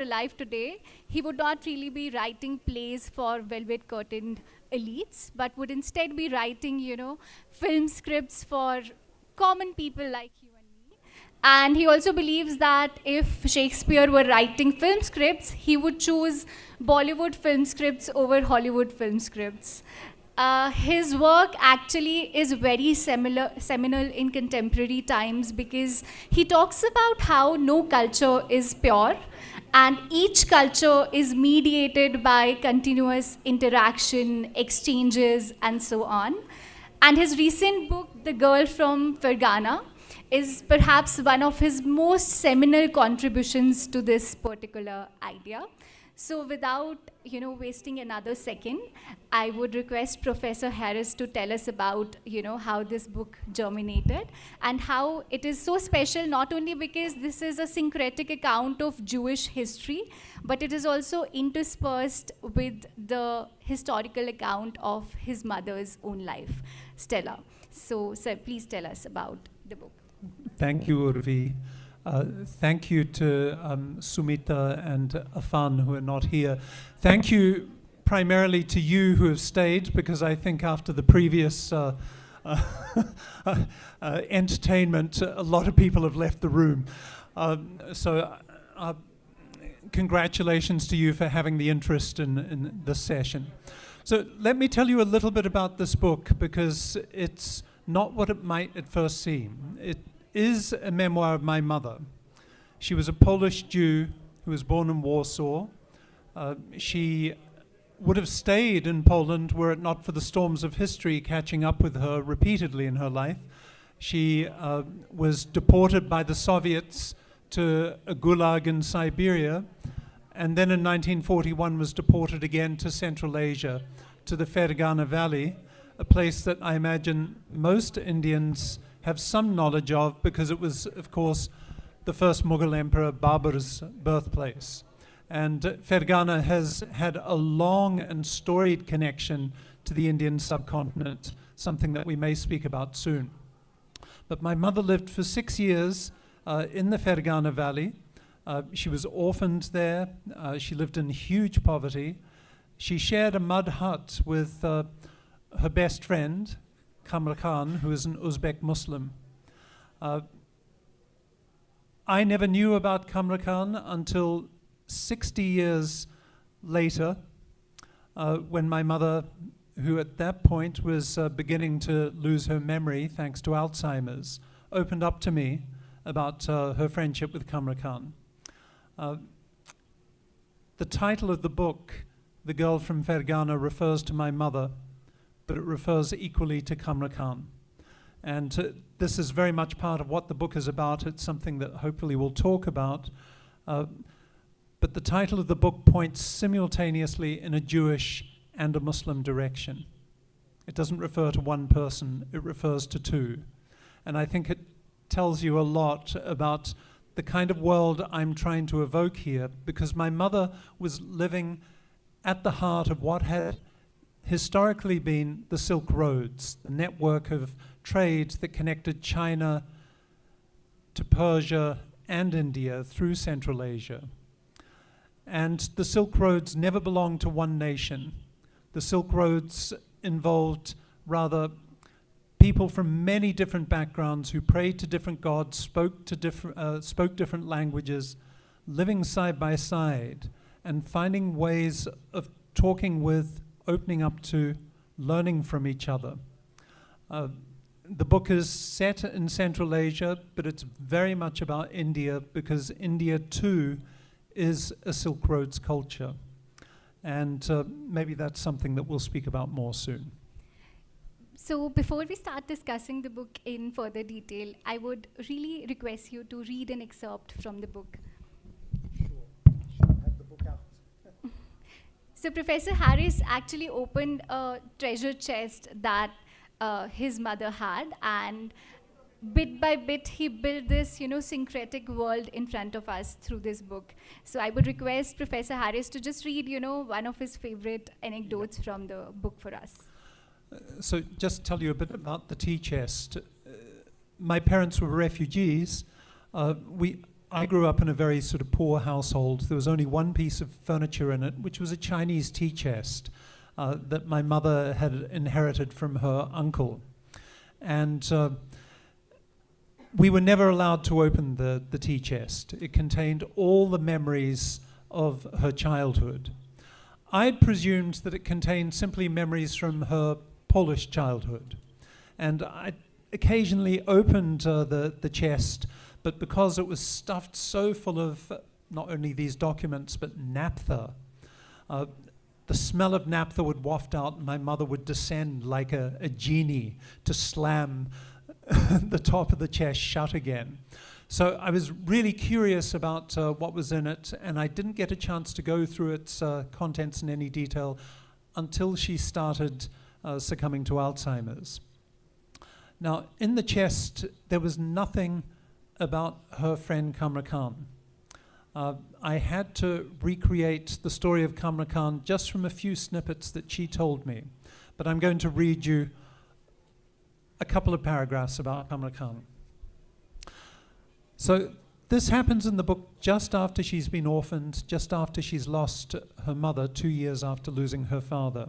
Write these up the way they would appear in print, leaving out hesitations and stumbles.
alive today, he would not really be writing plays for velvet curtained elites, but would instead be writing, film scripts for common people like you and me. And he also believes that if Shakespeare were writing film scripts, he would choose Bollywood film scripts over Hollywood film scripts. His work actually is very seminal in contemporary times because he talks about how no culture is pure and each culture is mediated by continuous interaction, exchanges, and so on. And his recent book, The Girl from Fergana, is perhaps one of his most seminal contributions to this particular idea. So without wasting another second, I would request Professor Harris to tell us about how this book germinated and how it is so special, not only because this is a syncretic account of Jewish history, but it is also interspersed with the historical account of his mother's own life, Stella. So, sir, please tell us about the book. Thank you, Urvi. Thank you to Sumita and Afan, who are not here. Thank you primarily to you who have stayed, because I think after the previous entertainment, a lot of people have left the room. So congratulations to you for having the interest in this session. So let me tell you a little bit about this book, because it's not what it might at first seem. It is a memoir of my mother. She was a Polish Jew who was born in Warsaw. She would have stayed in Poland were it not for the storms of history catching up with her repeatedly in her life. She was deported by the Soviets to a gulag in Siberia, and then in 1941 was deported again to Central Asia, to the Fergana Valley, a place that I imagine most Indians have some knowledge of, because it was, of course, the first Mughal emperor Babur's birthplace. And Fergana has had a long and storied connection to the Indian subcontinent, something that we may speak about soon. But my mother lived for 6 years in the Fergana Valley. She was orphaned there. She lived in huge poverty. She shared a mud hut with her best friend, Kamra Khan, who is an Uzbek Muslim. I never knew about Kamra Khan until 60 years later, when my mother, who at that point was beginning to lose her memory thanks to Alzheimer's, opened up to me about her friendship with Kamra Khan. The title of the book, The Girl from Fergana, refers to my mother, but it refers equally to Kamra Khan. And this is very much part of what the book is about. It's something that hopefully we'll talk about. But the title of the book points simultaneously in a Jewish and a Muslim direction. It doesn't refer to one person, it refers to two. And I think it tells you a lot about the kind of world I'm trying to evoke here, because my mother was living at the heart of what had historically been the Silk Roads, the network of trade that connected China to Persia and India through Central Asia. And the Silk Roads never belonged to one nation. The Silk Roads involved rather people from many different backgrounds who prayed to different gods, spoke different languages, living side by side and finding ways of talking with, opening up to, learning from each other. The book is set in Central Asia, but it's very much about India, because India too is a Silk Roads culture. And maybe that's something that we'll speak about more soon. So before we start discussing the book in further detail, I would really request you to read an excerpt from the book. Sure. I have the book out. So Professor Harris actually opened a treasure chest that his mother had, and bit by bit he built this syncretic world in front of us through this book. So I would request Professor Harris to just read one of his favorite anecdotes from the book for us. So just tell you a bit about the tea chest. My parents were refugees. I grew up in a very sort of poor household. There was only one piece of furniture in it, which was a Chinese tea chest that my mother had inherited from her uncle. And we were never allowed to open the tea chest. It contained all the memories of her childhood. I'd presumed that it contained simply memories from her Polish childhood. And I occasionally opened the chest, but because it was stuffed so full of not only these documents, but naphtha, the smell of naphtha would waft out, and my mother would descend like a genie to slam the top of the chest shut again. So I was really curious about what was in it, and I didn't get a chance to go through its contents in any detail until she started succumbing to Alzheimer's. Now, in the chest, there was nothing about her friend Kamra Khan. I had to recreate the story of Kamra Khan just from a few snippets that she told me. But I'm going to read you a couple of paragraphs about Kamra Khan. So this happens in the book just after she's been orphaned, just after she's lost her mother 2 years after losing her father.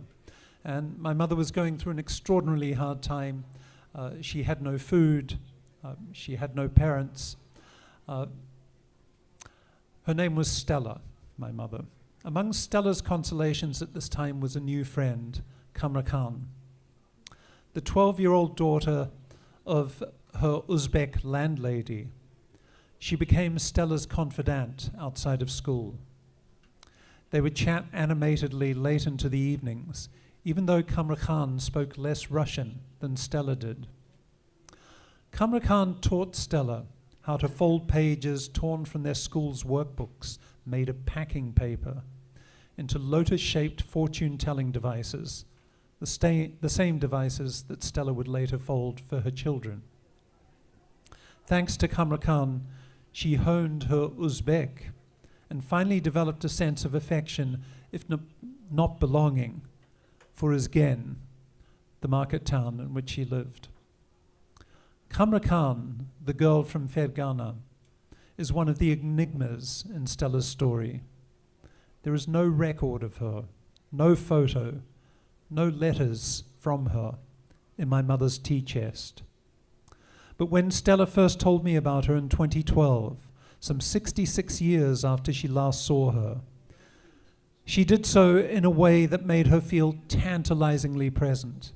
And my mother was going through an extraordinarily hard time. She had no food. She had no parents. Her name was Stella, my mother. Among Stella's consolations at this time was a new friend, Kamra Khan, the 12-year-old daughter of her Uzbek landlady. She became Stella's confidant outside of school. They would chat animatedly late into the evenings, even though Kamra Khan spoke less Russian than Stella did. Kamra Khan taught Stella how to fold pages torn from their school's workbooks made of packing paper into lotus-shaped fortune-telling devices, the same devices that Stella would later fold for her children. Thanks to Kamra Khan, she honed her Uzbek and finally developed a sense of affection, if not belonging, for Uzgen, the market town in which she lived. Kamra Khan, the girl from Fergana, is one of the enigmas in Stella's story. There is no record of her, no photo, no letters from her in my mother's tea chest. But when Stella first told me about her in 2012, some 66 years after she last saw her, she did so in a way that made her feel tantalizingly present.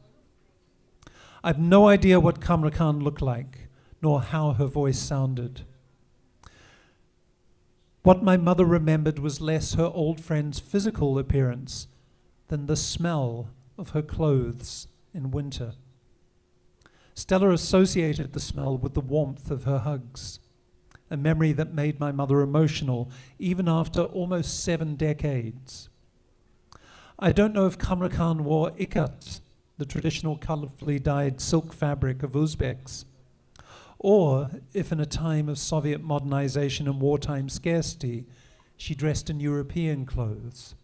I've no idea what Kamra Khan looked like, nor how her voice sounded. What my mother remembered was less her old friend's physical appearance than the smell of her clothes in winter. Stella associated the smell with the warmth of her hugs, a memory that made my mother emotional even after almost 7 decades. I don't know if Kamra Khan wore ikat, the traditional colorfully dyed silk fabric of Uzbeks, or if in a time of Soviet modernization and wartime scarcity, she dressed in European clothes.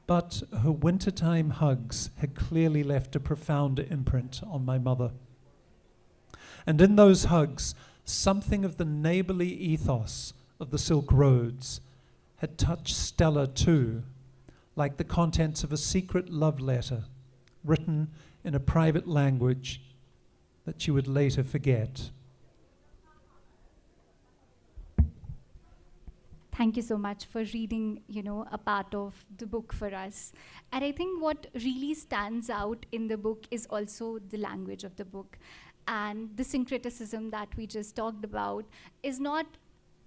But her wintertime hugs had clearly left a profound imprint on my mother. And in those hugs, something of the neighborly ethos of the Silk Roads had touched Stella too, like the contents of a secret love letter written in a private language that she would later forget. Thank you so much for reading, a part of the book for us. And I think what really stands out in the book is also the language of the book. And the syncretism that we just talked about is not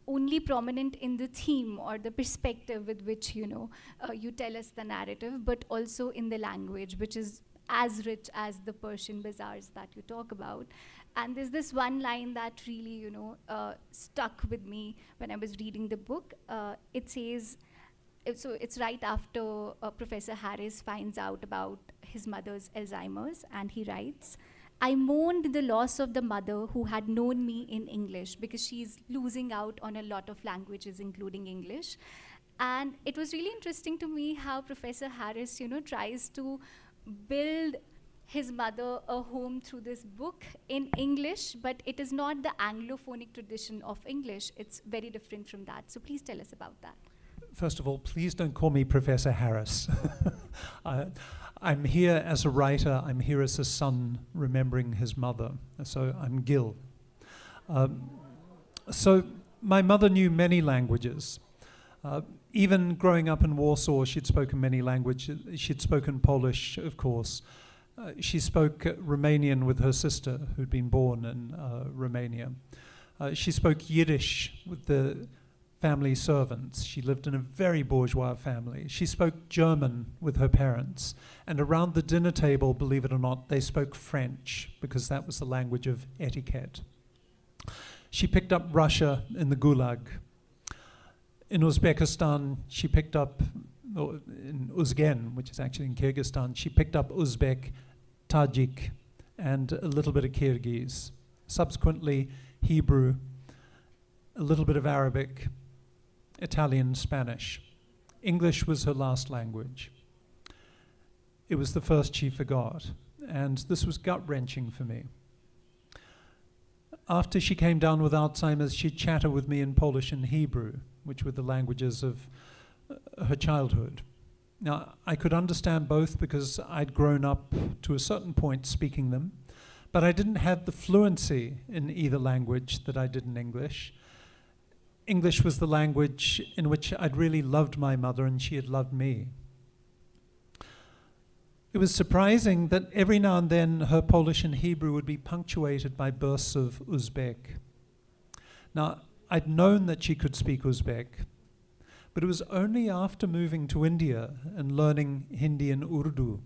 only prominent in the theme or the perspective with which, you tell us the narrative, but also in the language, which is as rich as the Persian bazaars that you talk about. And there's this one line that really, stuck with me when I was reading the book. It says, so it's right after Professor Harris finds out about his mother's Alzheimer's, and he writes, "I mourned the loss of the mother who had known me in English," because she's losing out on a lot of languages, including English. And it was really interesting to me how Professor Harris, tries to build his mother a home through this book in English, but it is not the Anglophonic tradition of English. It's very different from that. So please tell us about that. First of all, please don't call me Professor Harris. I'm here as a writer. I'm here as a son remembering his mother. So I'm Gil. So my mother knew many languages. Even growing up in Warsaw, she'd spoken many languages. She'd spoken Polish, of course. She spoke Romanian with her sister, who'd been born in Romania. She spoke Yiddish with the family servants. She lived in a very bourgeois family. She spoke German with her parents. And around the dinner table, believe it or not, they spoke French because that was the language of etiquette. She picked up Russia in the Gulag. In Uzbekistan, she picked up, in Uzgen, which is actually in Kyrgyzstan, she picked up Uzbek, Tajik, and a little bit of Kyrgyz. Subsequently, Hebrew, a little bit of Arabic, Italian, Spanish. English was her last language. It was the first she forgot, and this was gut-wrenching for me. After she came down with Alzheimer's, she'd chatter with me in Polish and Hebrew, which were the languages of her childhood. Now, I could understand both because I'd grown up to a certain point speaking them, but I didn't have the fluency in either language that I did in English. English was the language in which I'd really loved my mother and she had loved me. It was surprising that every now and then her Polish and Hebrew would be punctuated by bursts of Uzbek. Now, I'd known that she could speak Uzbek, but it was only after moving to India and learning Hindi and Urdu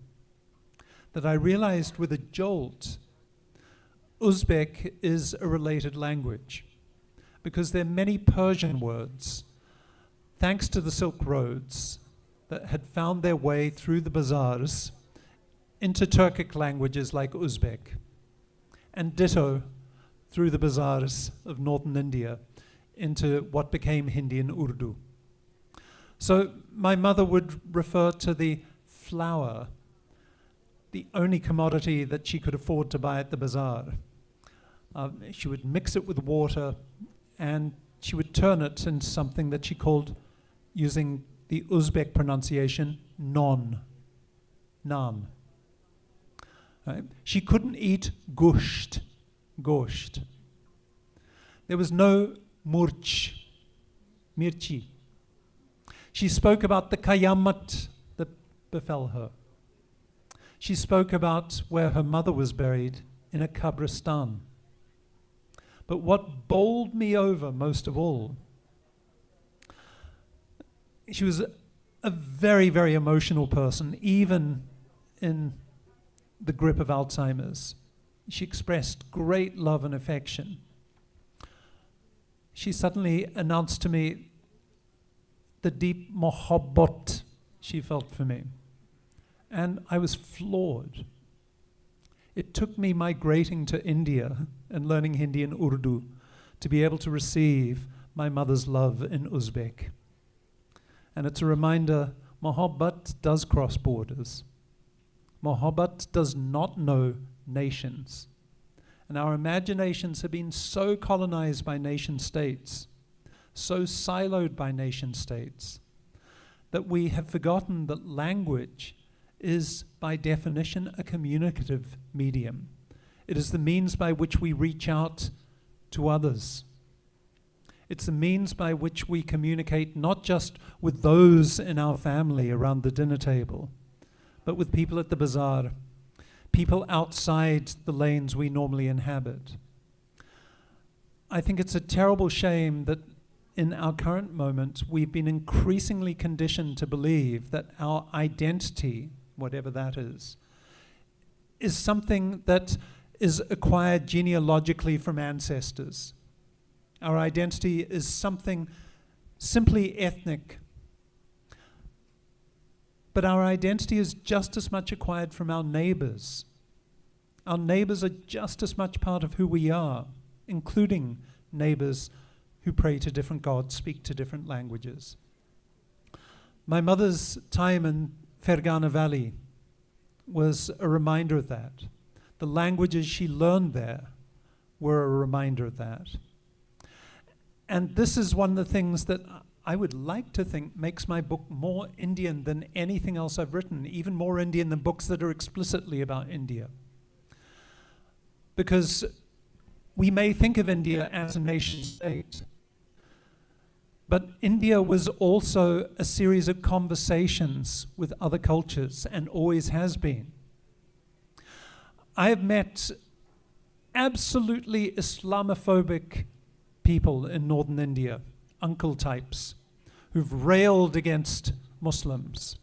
that I realized with a jolt, Uzbek is a related language, because there are many Persian words, thanks to the Silk Roads, that had found their way through the bazaars into Turkic languages like Uzbek, and ditto through the bazaars of northern India into what became Hindi and Urdu. So my mother would refer to the flour, the only commodity that she could afford to buy at the bazaar. She would mix it with water and she would turn it into something that she called, using the Uzbek pronunciation, naan. Right? She couldn't eat gusht. There was no mirchi. She spoke about the kayamat that befell her. She spoke about where her mother was buried in a kabristan. But what bowled me over most of all, she was a very, very emotional person, even in the grip of Alzheimer's. She expressed great love and affection. She suddenly announced to me the deep mohabbat she felt for me. And I was floored. It took me migrating to India and learning Hindi and Urdu to be able to receive my mother's love in Uzbek. And it's a reminder, mohabbat does cross borders. Mohabbat does not know nations. And our imaginations have been so colonized by nation states, so siloed by nation states, that we have forgotten that language is, by definition, a communicative medium. It is the means by which we reach out to others. It's the means by which we communicate not just with those in our family around the dinner table, but with people at the bazaar, people outside the lanes we normally inhabit. I think it's a terrible shame that in our current moment, we've been increasingly conditioned to believe that our identity, whatever that is something that is acquired genealogically from ancestors. Our identity is something simply ethnic. But our identity is just as much acquired from our neighbors. Our neighbors are just as much part of who we are, including neighbors who pray to different gods, speak to different languages. My mother's time in Fergana Valley was a reminder of that. The languages she learned there were a reminder of that. And this is one of the things that I would like to think makes my book more Indian than anything else I've written, even more Indian than books that are explicitly about India. Because we may think of India as a nation state, but India was also a series of conversations with other cultures and always has been. I have met absolutely Islamophobic people in northern India, uncle types, who've railed against Muslims.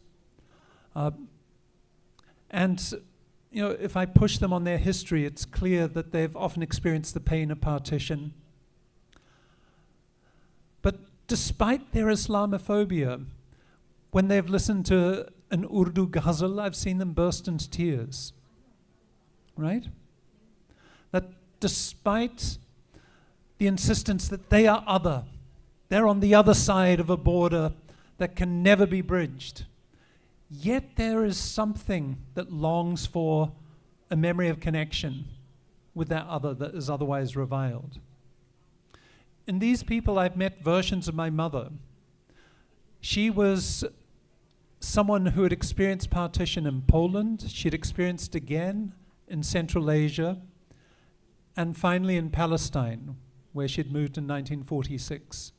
And you know, if I push them on their history, it's clear that they've often experienced the pain of partition. But despite their Islamophobia, when they've listened to an Urdu ghazal, I've seen them burst into tears. Right? That despite the insistence that they are other, they're on the other side of a border that can never be bridged, yet there is something that longs for a memory of connection with that other that is otherwise reviled. In these people, I've met versions of my mother. She was someone who had experienced partition in Poland. She'd experienced again in Central Asia, and finally in Palestine, where she'd moved in 1946.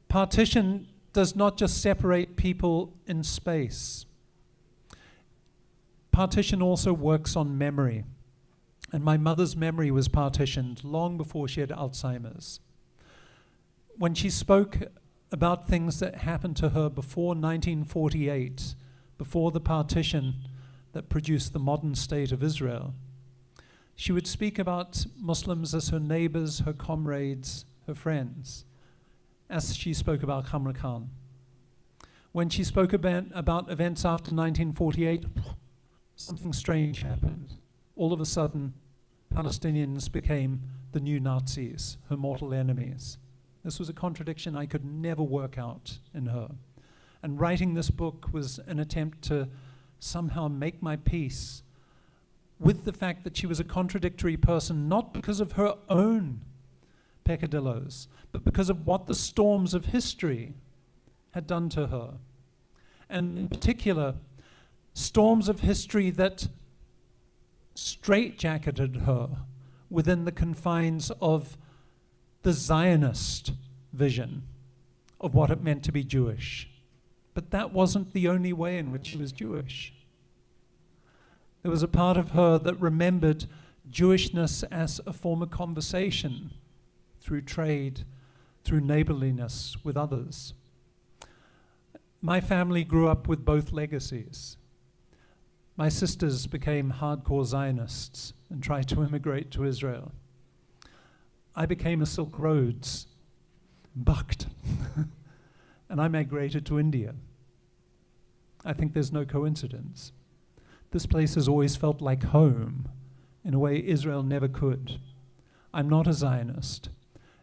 Partition does not just separate people in space. Partition also works on memory. And my mother's memory was partitioned long before she had Alzheimer's. When she spoke about things that happened to her before 1948, before the partition that produced the modern state of Israel, she would speak about Muslims as her neighbors, her comrades, her friends, as she spoke about Khamra Khan. When she spoke about events after 1948, something strange happened. All of a sudden, Palestinians became the new Nazis, her mortal enemies. This was a contradiction I could never work out in her. And writing this book was an attempt to somehow make my peace with the fact that she was a contradictory person, not because of her own peccadillos, but because of what the storms of history had done to her. And in particular, storms of history that straitjacketed her within the confines of the Zionist vision of what it meant to be Jewish. But that wasn't the only way in which she was Jewish. There was a part of her that remembered Jewishness as a form of conversation through trade, through neighborliness with others. My family grew up with both legacies. My sisters became hardcore Zionists and tried to immigrate to Israel. I became a Silk Roads bucked, and I migrated to India. I think there's no coincidence. This place has always felt like home in a way Israel never could. I'm not a Zionist,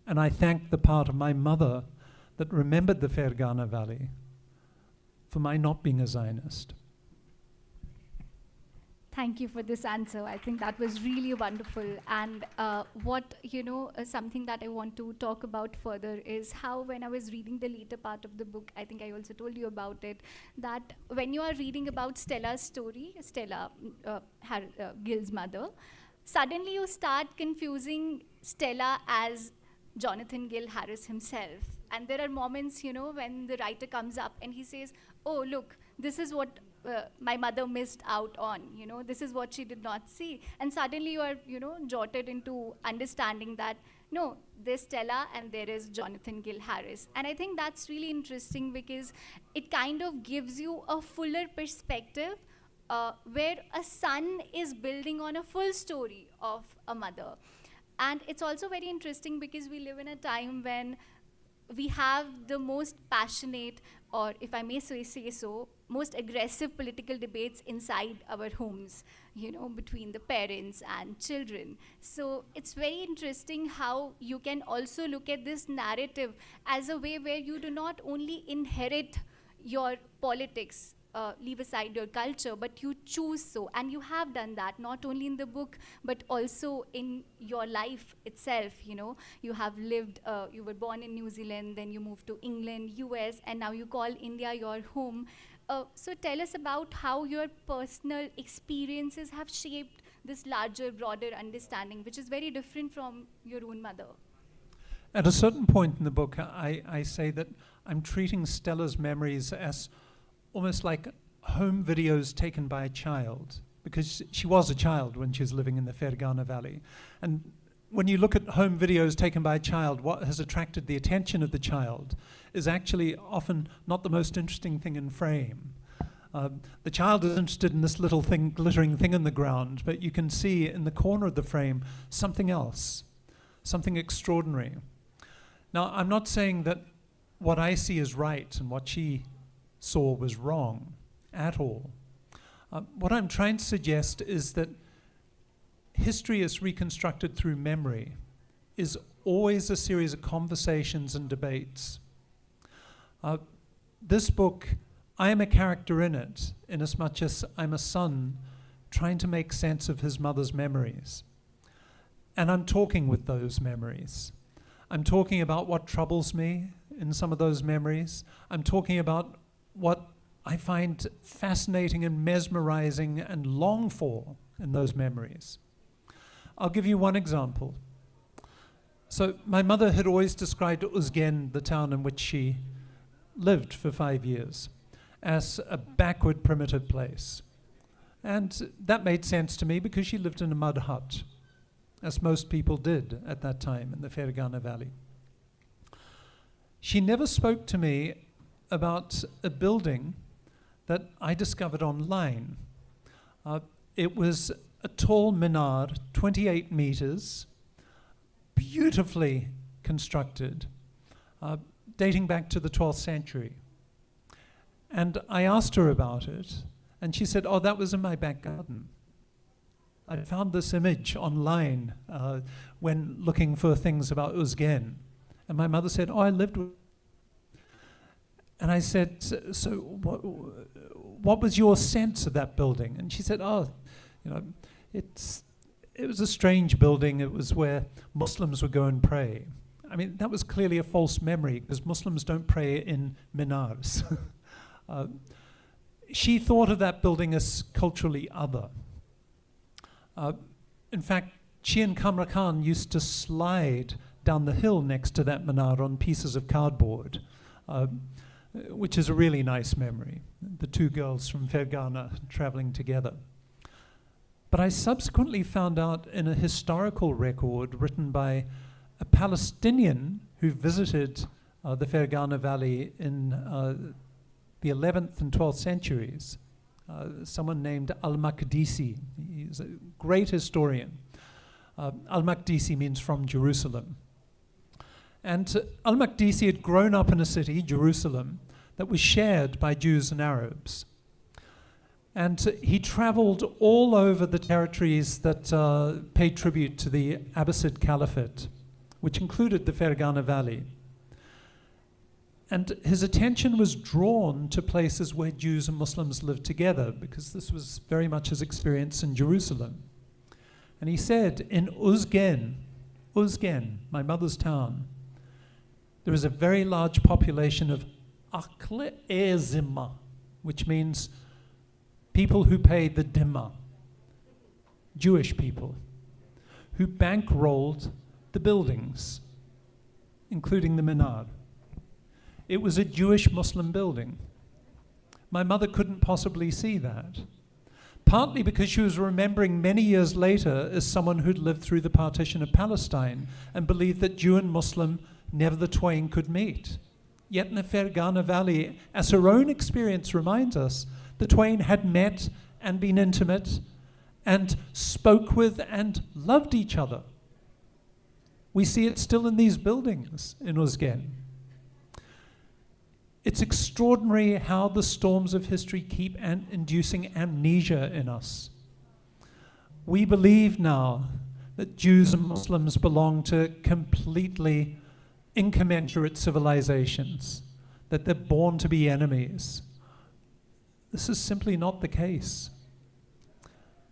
and I thank the part of my mother that remembered the Fergana Valley for my not being a Zionist. Thank you for this answer. I think that was really wonderful. And something that I want to talk about further is how, when I was reading the later part of the book, I think I also told you about it, that when you are reading about Stella's story, Gil's mother, suddenly you start confusing Stella as Jonathan Gil Harris himself. And there are moments, when the writer comes up and he says, oh, look, this is what my mother missed out on, this is what she did not see. And suddenly you are, jotted into understanding that, no, there's Stella and there is Jonathan Gil Harris. And I think that's really interesting because it kind of gives you a fuller perspective where a son is building on a full story of a mother. And it's also very interesting because we live in a time when we have the most passionate, or if I may say so, most aggressive political debates inside our homes, between the parents and children. So it's very interesting how you can also look at this narrative as a way where you do not only inherit your politics leave aside your culture, but you choose so. And you have done that, not only in the book, but also in your life itself. You know, you have lived, you were born in New Zealand, then you moved to England, US, and now you call India your home. So tell us about how your personal experiences have shaped this larger, broader understanding, which is very different from your own mother. At a certain point in the book, I say that I'm treating Stella's memories as almost like home videos taken by a child, because she was a child when she was living in the Fergana Valley. And when you look at home videos taken by a child, what has attracted the attention of the child is actually often not the most interesting thing in frame. The child is interested in this little thing, glittering thing in the ground, but you can see in the corner of the frame something else, something extraordinary. Now, I'm not saying that what I see is right and what she saw was wrong at all. What I'm trying to suggest is that history is reconstructed through memory is always a series of conversations and debates. This book, I am a character in it, in as much as I'm a son trying to make sense of his mother's memories. And I'm talking with those memories. I'm talking about what troubles me in some of those memories. I'm talking about what I find fascinating and mesmerizing and long for in those memories. I'll give you one example. So my mother had always described Uzgen, the town in which she lived for 5 years, as a backward, primitive place. And that made sense to me because she lived in a mud hut, as most people did at that time in the Fergana Valley. She never spoke to me about a building that I discovered online. It was a tall minar, 28 meters, beautifully constructed, dating back to the 12th century. And I asked her about it, and she said, oh, that was in my back garden. I found this image online when looking for things about Uzgen. And my mother said, oh, I lived with. And I said, so what was your sense of that building? And she said, oh, you know, it was a strange building. It was where Muslims would go and pray. I mean, that was clearly a false memory because Muslims don't pray in minars. She thought of that building as culturally other. In fact, she and Kamra Khan used to slide down the hill next to that minar on pieces of cardboard, which is a really nice memory, the two girls from Fergana traveling together. But I subsequently found out in a historical record written by a Palestinian who visited the Fergana Valley in the 11th and 12th centuries, someone named Al-Maqdisi. He's a great historian. Al-Maqdisi means from Jerusalem. And Al-Maqdisi had grown up in a city, Jerusalem, that was shared by Jews and Arabs. And he traveled all over the territories that paid tribute to the Abbasid Caliphate, which included the Fergana Valley. And his attention was drawn to places where Jews and Muslims lived together, because this was very much his experience in Jerusalem. And he said, in Uzgen, my mother's town, there is a very large population of Akle Ezima, which means people who pay the Dimma, Jewish people, who bankrolled the buildings, including the minar. It was a Jewish-Muslim building. My mother couldn't possibly see that, partly because she was remembering many years later as someone who'd lived through the partition of Palestine and believed that Jew and Muslim never the twain could meet. Yet in the Fergana Valley, as her own experience reminds us, the twain had met and been intimate and spoke with and loved each other. We see it still in these buildings in Uzgen. It's extraordinary how the storms of history keep inducing amnesia in us. We believe now that Jews and Muslims belong to completely incommensurate civilizations, that they're born to be enemies. this is simply not the case.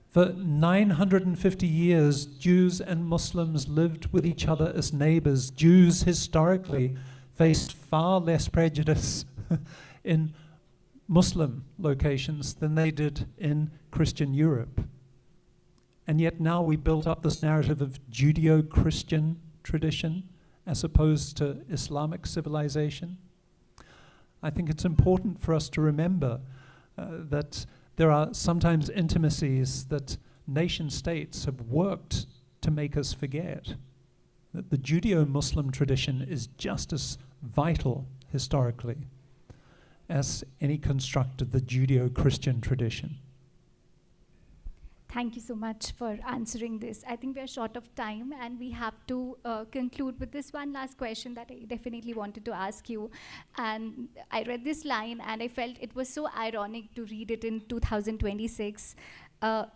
For 950 years, Jews and Muslims lived with each other as neighbors. Jews historically faced far less prejudice in Muslim locations than they did in Christian Europe. And yet now we built up this narrative of Judeo-Christian tradition as opposed to Islamic civilization. I think it's important for us to remember that there are sometimes intimacies that nation states have worked to make us forget. That the Judeo-Muslim tradition is just as vital historically as any construct of the Judeo-Christian tradition. Thank you so much for answering this. I think we are short of time, and we have to conclude with this one last question that I definitely wanted to ask you. And I read this line, and I felt it was so ironic to read it in 2026.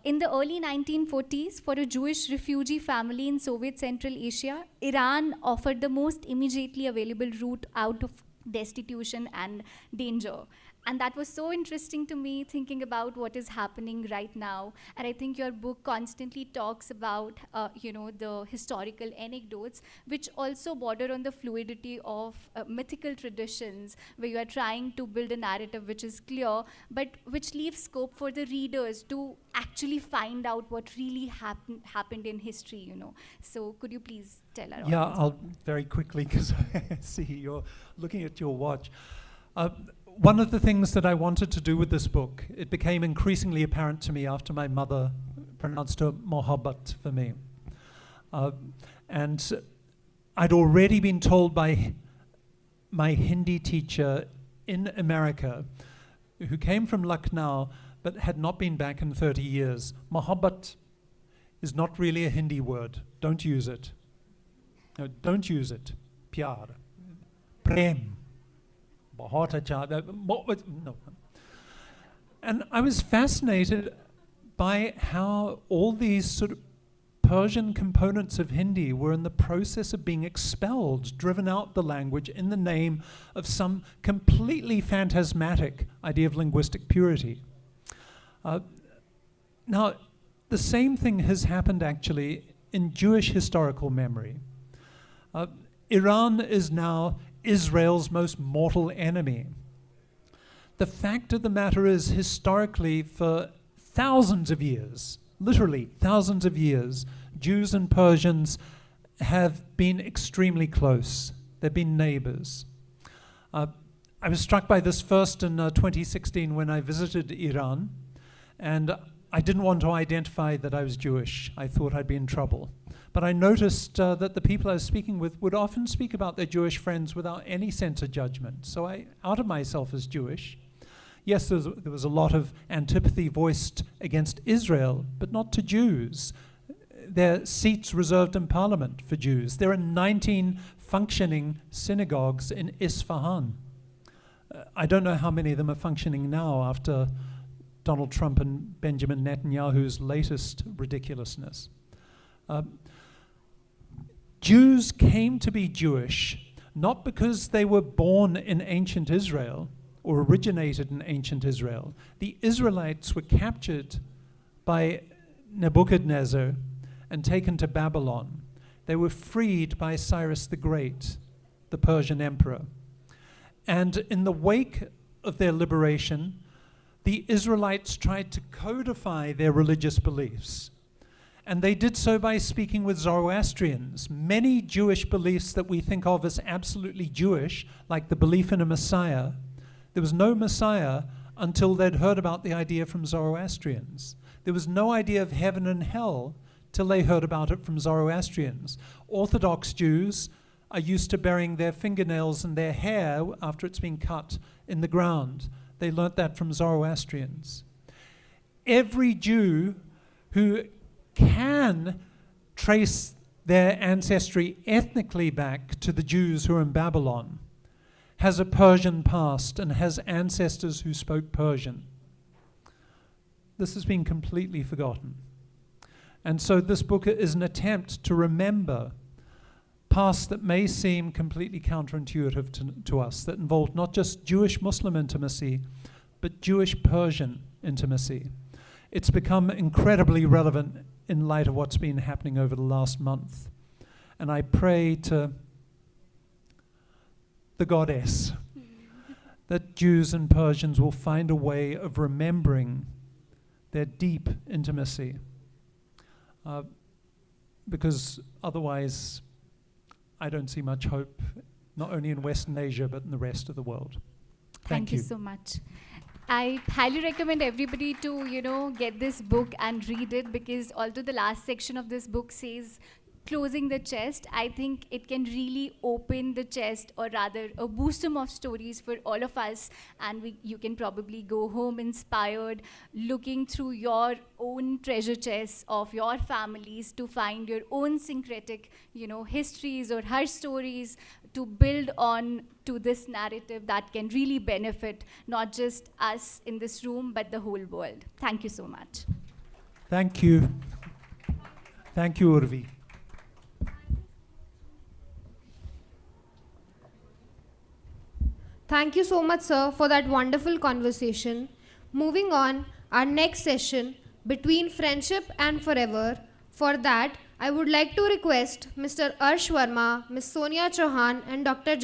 In the early 1940s, for a Jewish refugee family in Soviet Central Asia, Iran offered the most immediately available route out of destitution and danger. And that was so interesting to me, thinking about what is happening right now. And I think your book constantly talks about, the historical anecdotes, which also border on the fluidity of mythical traditions, where you are trying to build a narrative which is clear, but which leaves scope for the readers to actually find out what really happened in history, So could you please tell our audience? Yeah, I'll very quickly, because I see you're looking at your watch. One of the things that I wanted to do with this book, it became increasingly apparent to me after my mother pronounced her Mohabbat for me. And I'd already been told by my Hindi teacher in America, who came from Lucknow but had not been back in 30 years, Mohabbat is not really a Hindi word. Don't use it. No, don't use it. Pyar. Prem. No. And I was fascinated by how all these sort of Persian components of Hindi were in the process of being expelled, driven out the language in the name of some completely phantasmatic idea of linguistic purity. Now, the same thing has happened actually in Jewish historical memory. Iran is now Israel's most mortal enemy. The fact of the matter is, historically, for thousands of years, literally thousands of years, Jews and Persians have been extremely close. They've been neighbors. I was struck by this first in 2016 when I visited Iran, and I didn't want to identify that I was Jewish. I thought I'd be in trouble. But I noticed that the people I was speaking with would often speak about their Jewish friends without any sense of judgment. So I outed myself as Jewish. Yes, there was a lot of antipathy voiced against Israel, but not to Jews. There are seats reserved in parliament for Jews. There are 19 functioning synagogues in Isfahan. I don't know how many of them are functioning now after Donald Trump and Benjamin Netanyahu's latest ridiculousness. Jews came to be Jewish not because they were born in ancient Israel or originated in ancient Israel. The Israelites were captured by Nebuchadnezzar and taken to Babylon. They were freed by Cyrus the Great, the Persian emperor. And in the wake of their liberation, the Israelites tried to codify their religious beliefs. And they did so by speaking with Zoroastrians. Many Jewish beliefs that we think of as absolutely Jewish, like the belief in a Messiah, there was no Messiah until they'd heard about the idea from Zoroastrians. There was no idea of heaven and hell till they heard about it from Zoroastrians. Orthodox Jews are used to burying their fingernails and their hair after it's been cut in the ground. They learnt that from Zoroastrians. Every Jew who can trace their ancestry ethnically back to the Jews who are in Babylon has a Persian past and has ancestors who spoke Persian. This has been completely forgotten. And so this book is an attempt to remember pasts that may seem completely counterintuitive to us, that involved not just Jewish-Muslim intimacy, but Jewish-Persian intimacy. It's become incredibly relevant in light of what's been happening over the last month. And I pray to the goddess that Jews and Persians will find a way of remembering their deep intimacy. Because otherwise, I don't see much hope, not only in Western Asia, but in the rest of the world. Thank you so much. I highly recommend everybody to, get this book and read it, because although the last section of this book says closing the chest, I think it can really open the chest, or rather a bosom of stories for all of us, and you can probably go home inspired, looking through your own treasure chests of your families to find your own syncretic, histories or her stories, to build on to this narrative that can really benefit not just us in this room, but the whole world. Thank you so much. Thank you. Thank you, Urvi. Thank you so much, sir, for that wonderful conversation. Moving on, our next session, Between Friendship and Forever. For that, I would like to request Mr. Urvi Sharma, Ms. Sonia Chauhan, and Dr.